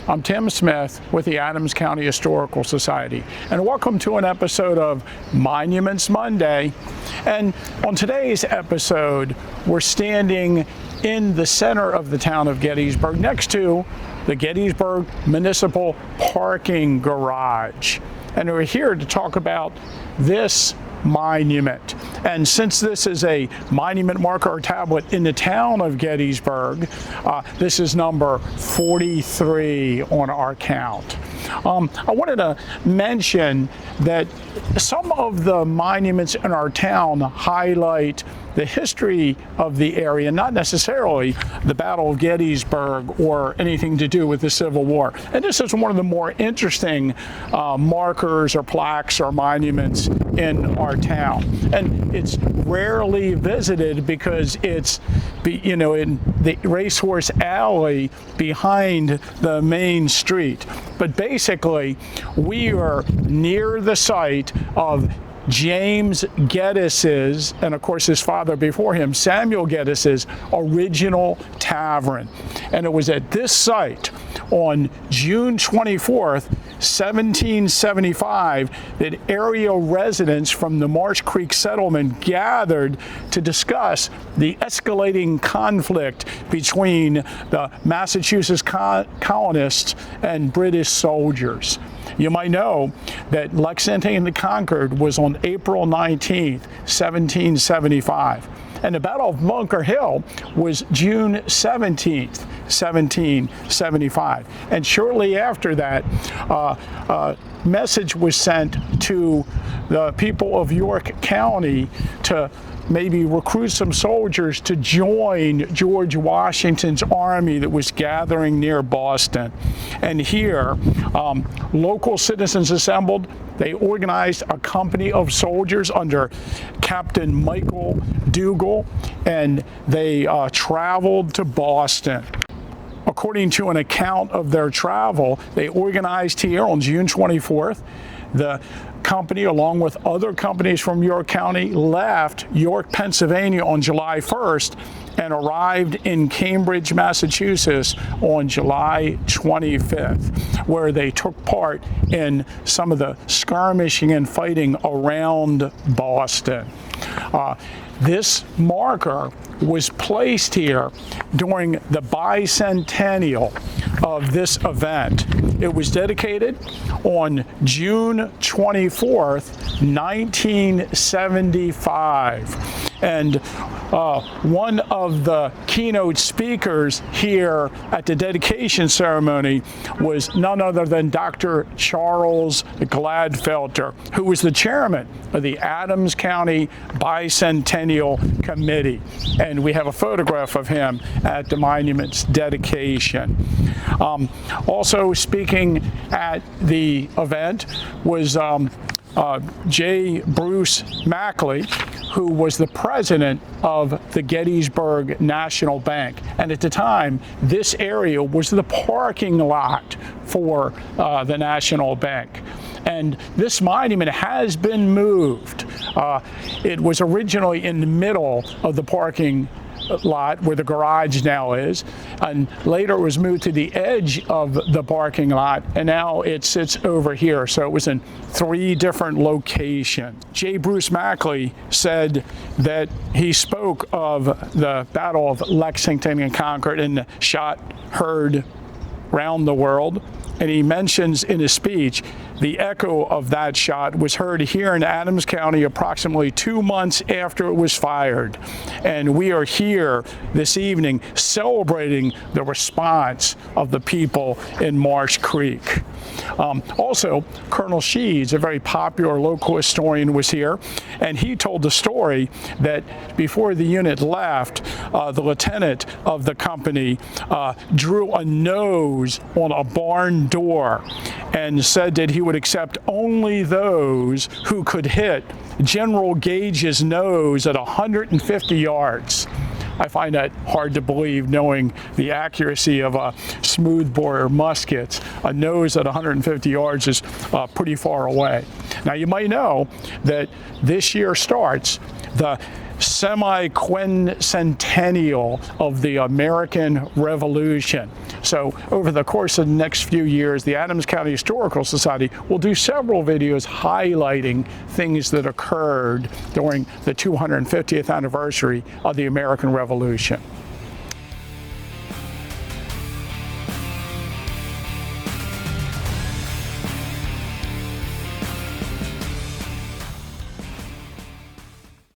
I'm Tim Smith with the Adams County Historical Society, and welcome to an episode of Monuments Monday. And on today's episode, we're standing in the center of the town of Gettysburg next to the Gettysburg Municipal Parking Garage. And we're here to talk about this monument. And since this is a monument marker or tablet in the town of Gettysburg, this is number 43 on our count. I wanted to mention that some of the monuments in our town highlight the history of the area, not necessarily the Battle of Gettysburg or anything to do with the Civil War. And this is one of the more interesting markers or plaques or monuments in our town. And it's rarely visited because it's, in the racehorse alley behind the main street. But basically, we are near the site of James Gettys's, and of course his father before him, Samuel Gettys's original tavern. And it was at this site on June 24th, 1775, that area residents from the Marsh Creek settlement gathered to discuss the escalating conflict between the Massachusetts colonists and British soldiers. You might know that Lexington and Concord was on April 19th, 1775. And the Battle of Bunker Hill was June 17th, 1775. And shortly after that, a message was sent to the people of York County to maybe recruit some soldiers to join George Washington's army that was gathering near Boston. And here, local citizens assembled. They organized a company of soldiers under Captain Michael Dougal, and they traveled to Boston. According to an account of their travel, they organized here on June 24th. The company, along with other companies from York County, left York, Pennsylvania on July 1st and arrived in Cambridge, Massachusetts on July 25th, where they took part in some of the skirmishing and fighting around Boston. This marker was placed here during the bicentennial of this event. It was dedicated on June 24th, 1975. And one of the keynote speakers here at the dedication ceremony was none other than Dr. Charles Gladfelter, who was the chairman of the Adams County Bicentennial Committee. And we have a photograph of him at the monument's dedication. Also speaking at the event was J. Bruce Mackley, who was the president of the Gettysburg National Bank. And at the time, this area was the parking lot for the National Bank. And this monument has been moved. It was originally in the middle of the parking lot where the garage now is, and later it was moved to the edge of the parking lot, and now it sits over here. So it was in 3 different locations. J. Bruce Mackley said that he spoke of the Battle of Lexington and Concord and the shot heard round the world. And he mentions in his speech, the echo of that shot was heard here in Adams County approximately 2 months after it was fired. And we are here this evening celebrating the response of the people in Marsh Creek. Also, Colonel Sheeds, a very popular local historian, was here, and he told the story that before the unit left, the lieutenant of the company drew a nose on a barn door and said that he would accept only those who could hit General Gage's nose at 150 yards. I find that hard to believe, knowing the accuracy of a smoothbore musket. A nose at 150 yards is pretty far away. Now, you might know that this year starts the semi-quincentennial of the American Revolution. So over the course of the next few years, the Adams County Historical Society will do several videos highlighting things that occurred during the 250th anniversary of the American Revolution.